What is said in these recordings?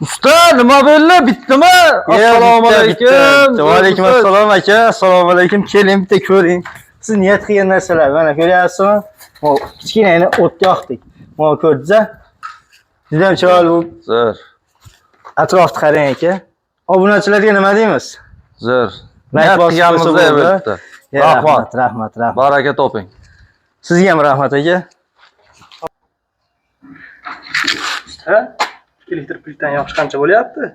Usta nima bo'ldi? Bittimi? Assalomu alaykum. Va alaykum assalom aka. Assalomu alaykum. Keling bitta ko'ring. Siz niyat qilgan narsalar mana ko'ryapsizmi? Mo kichkinagina o't yoqdik. Mo ko'rdingiz-a? Juda ham chiroyli bo'lib. Zo'r. Atrofni qarang aka. Obunachilarga nima deymiz? Zo'r. Like Niyatligimizda bitta. Rahmat. Baraka toping. Sizga ham rahmat aka. Elektr plitani yoqish qancha bo'lyapti?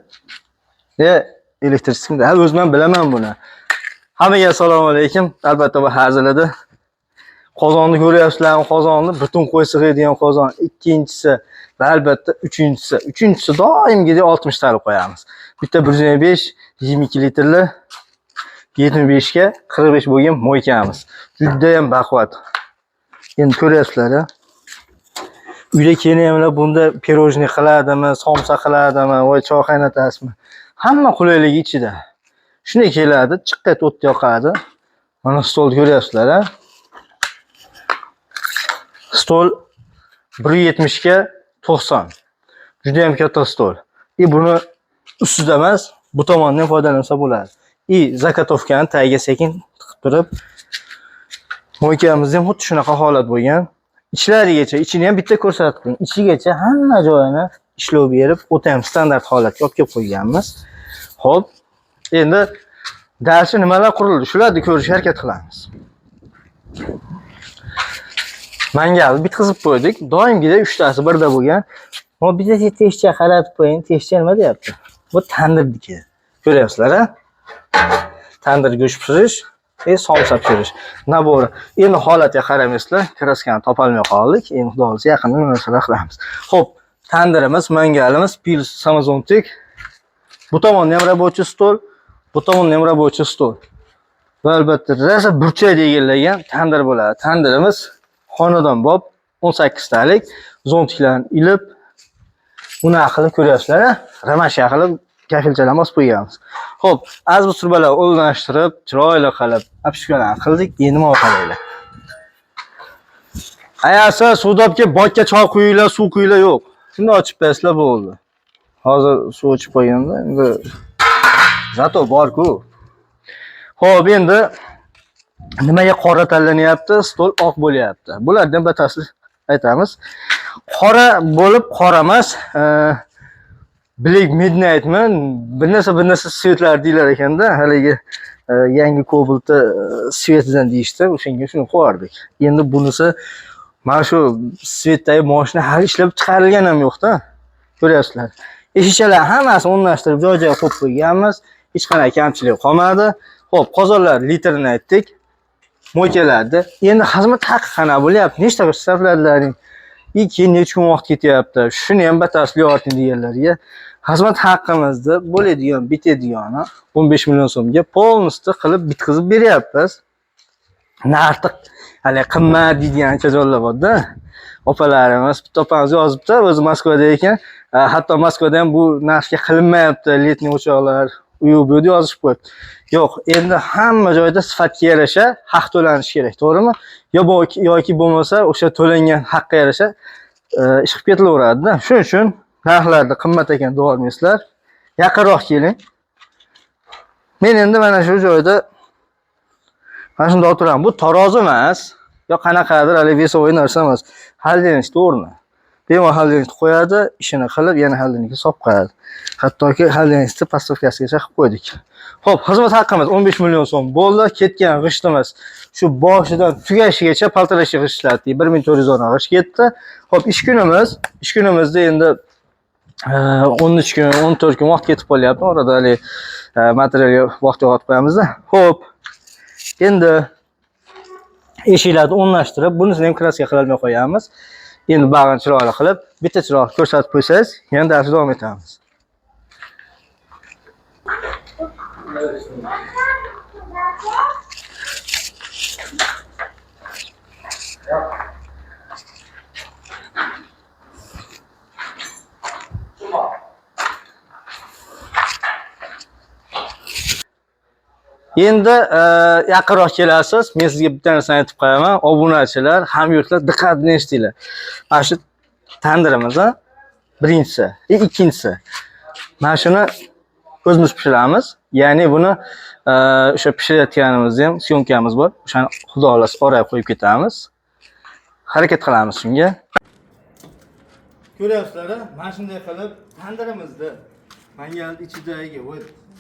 Elektr simda. Ha, o'zim ham bilaman buni. Hammaga assalomu alaykum. Albatta bu hazilada. Qozonni ko'ryapsizlarmi? Qozonni butun qo'y sig'adigan qozon. Ikkinchisi va albatta uchinchisi. Uchinchisi doimgidek 60 talik qo'yamiz. Bitta 125 22 litrli 75 ga 45 bo'lgan mo'ykamiz. Juda ham baquvvat. Endi ko'ryapsizlar-a? Uyda kelinlar bunda pirojniy qiladimi, somsa qiladimi, voy choy qaynatasizmi? Hamma qulaylik ichida. Shunday keladi, chiqqat o't yoqadi. Mana stolni ko'ryapsizlar-a? Stol 170 ga 90. Juda ham katta stol. Buni ustida emas, bu tomondan foydalansa bo'ladi. Zakotovkani tagiga sekin tiqib turib, mo'ykamizda ham xuddi shunaqa holat bo'lgan. Ichlarigacha, ichini ham bitta ko'rsatib qo'ying. Ichigacha hamma joyini ishlov berib, o'ta ham standart holatga olib kelib qo'yganmiz. Xo'p, endi darsi nimalar qurildi? Shularni ko'rishga harakat qilamiz. Mangalni bitkazib qo'ydik. Doimgidek 3 tasi birda bo'lgan. Mo bitta teshcha qaratib qo'ying. Teshcha nima deyapti? Bu tandirdiki. Ko'ryapsizlar-a? Tandir go'sht pishirish, somsa pishirish. Nabori. Endi holatga qaramaysizlar, kraskani topolmay qoldik. Endi xudo xolisa yaqinda narsalar qilamiz. Xo'p, tandirimiz, mangalimiz, pil samazontik. Bu tomonda ham рабочий stol, bu tomonda ham рабочий stol. Va albatta rosa burchakda egallagan tandir bo'ladi. Tandirimiz xonadonbop 18 talik zontiklarni ilib, uni qilib ko'ryapsizlar-a? Ramashka qilib kafilchalar bosib qo'yganmiz. Xo'p, azbu surbalar o'rnashtirib, chiroyli qilib, apishkalarni qildik. Endi nima qilaylik? Ayasa suvdobga botga choy quyinglar, suv quyinglar yo'q. Shuni ochib tashlab bo'ldi. Hozir suv ichib qo'yganda endi zato bor-ku. Xo'p, endi nimaga qora tanlanyapti? Stol oq bo'lyapti. Bulardan batafsil aytamiz. Qora bo'lib, qora emas, Black Midnight'mi? Bir narsa svetlar deylar ekanda, haligi yangi Cobalt'da svetidan deyishdi. O'shanga shuni qo'yardik. Endi bunisi mana shu svetdagi mashina hali ishlab chiqarilgan ham yo'q-da. Ko'ryapsizlar. Eshichalar hammasini o'rnashtirib joy-joyiga qo'yib qo'yganmiz. Hech qanday kamchilik qolmadi. Xo'p, qozonlar litrini aytdik. Mo'ykalarda. Endi xizmat haqi qana bo'lyapti? Nechta qilib sarfladilaring? Keyin necha kun vaqt ketyapti? Shuni ham batafsil yo'rting deganlarga. Xizmat haqqimizni bo'ladigan, bitadigan 15 million so'mga polnosti qilib bitkazib beryapmiz. Narxi hali qimmat deydigan ancha joylar bor-da. Opalarimiz bitta opamiz yozibdi, o'zi Moskvada ekan. Hatto Moskvada ham bu narxga qilinmayapti, letniy o'choqlar, u bu yozib qo'yibdi. Yo'q, endi hamma joyda sifatga yarasha haq to'lanishi kerak, to'g'rimi? Yoki bo'lmasa o'sha to'langan haqqa yarasha ish qilib ketilaveradi-da. Shuning uchun narxlarda qimmat ekan deyormaysizlar. Yaqinroq keling. Men endi mana shu joyda mana shunda o'tiraman. Bu tarozi emas, yo qanaqadir hali vesovoy narsa emas. Xolodilnikda o'rni. Bemalol xolodilnikda qo'yadi, ishini qilib, yana xolodilnikka solib qo'yadi. Hattoki xolodilnikda pastavkasigacha qilib qo'ydik. Xo'p, xizmat haqqimiz 15 million so'm bo'ldi. Ketgan g'ishtimiz shu boshidan tugashigacha paltarashga g'ishtlatdik. 1400 dona g'isht ketdi. Xo'p, ish kunimizda endi 13 kun, 14 kun vaqt ketib qolyapti. Orada hali materialga vaqt yo'qotib qo'yamiz-da. Xo'p. Endi eshiklarni o'rnashtirib, bunisini ham kraska qila olmay qo'yamiz. Endi bag'ini chiroyli qilib, bitta chiroq ko'rsatib qo'ysangiz, yana darsni davom etamiz. Endi yaqinroq kelasiz. Men sizga bitta narsani aytib qo'yaman. Obunachilar, hamyurtlar diqqat bilan eshitinglar. Mana shu tandirimiz, birinchisi, ikkinchisi. Mana shuni o'zimiz pishiramiz. Ya'ni buni o'sha pishirayotganimizda ham syomkamiz bor. O'shani xudo xolasa oraya qo'yib ketamiz. Harakat qilamiz shunga. Ko'ryapsizlar, mana shunday qilib tandirimizda mangalning ichidagi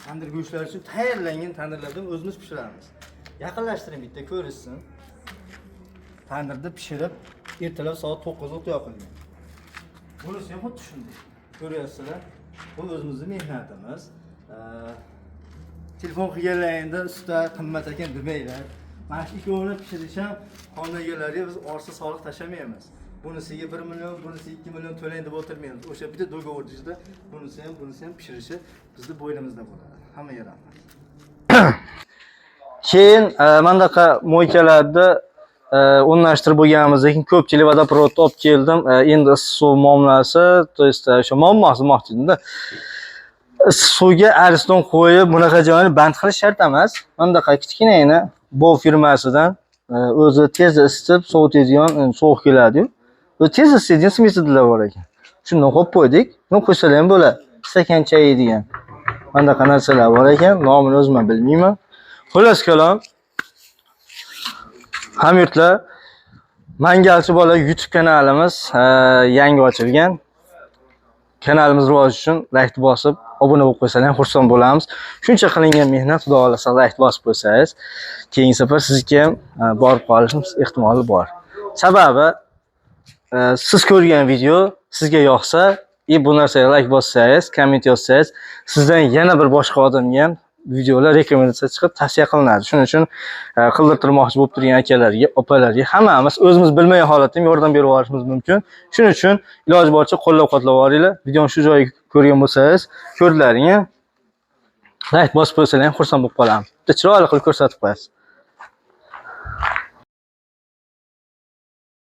tandir go'shtlari uchun tayyorlangan tandirlarda o'zimiz pishiramiz. Yaqinlashtiring bitta ko'rishsin. Tandirda pishirib, ertalab soat 9 da yoqilgan. Bunisi ham xuddi shunday. Ko'ryapsizlar, bu o'zimizning mehnatimiz. Telefon qilganlaringda usta qimmat ekan demanglar. Mana shu ikkovini pishirish ham xonagalariga biz orsa soliq tashlamaymiz. Bunisiga 1 million, bunisiga 2 million to'lang deb o'tirmaymiz. O'sha bitta dogovorda bunisi ham pishirishi bizning bo'ynimizda bo'ladi. Hammaga rahmat. Keyin mandaqa mo'ykalarda o'rnashtirib bo'lganimizdan keyin ko'pchilik vodoprovodni olib keldim. Endi issiq suv muomalasi, to есть o'sha muammosi demoqchimda. Issiq suvga ariston qo'yib, bunaqa joyni band qilish shart emas. Mandaqa kichkinagina Bow firmasidan o'zi tez isitib, sovutadigan, sovuq keladi-yu. Bu tez isitadigan smetodilar bor ekan. Shundan qo'yib qo'ydik. Buni qo'ysalar ham bo'ladi. Stakan chayi degan. Mandaqa narsalar bor ekan. Nomini o'zim ham bilmayman. Xullas kalom. Hamyurtlar, Mangalchi bola YouTube kanalimiz yangi ochilgan. Kanalimiz rivoji uchun like bosib, obuna bo'lib qo'ysangiz ham xursand bo'lamiz. Shuncha qilingan mehnat, xudo xolasa like bosib qo'ysangiz, keyingi safar sizga ham borib qolishimiz ehtimoli bor. Sababi siz ko'rgan video sizga yoqsa, bu narsaga like bossangiz, komment yozsangiz, sizdan yana bir boshqa odamga ham videolar rekomendatsiya chiqib tavsiya qilinadi. Shuning uchun qildirtirmoqchi bo'lib turgan akalarga, opalarga hammamiz o'zimiz bilmagan holatda ham yordam berib yuborishimiz mumkin. Shuning uchun iloji boricha qo'llab-quvvatlab yuboringlar. Videoni shu joyiga ko'rgan bo'lsangiz, ko'rdilaring, like bosib qo'ysangiz ham xursand bo'lib qolamiz. Bitta chiroyli qilib ko'rsatib qo'yasiz.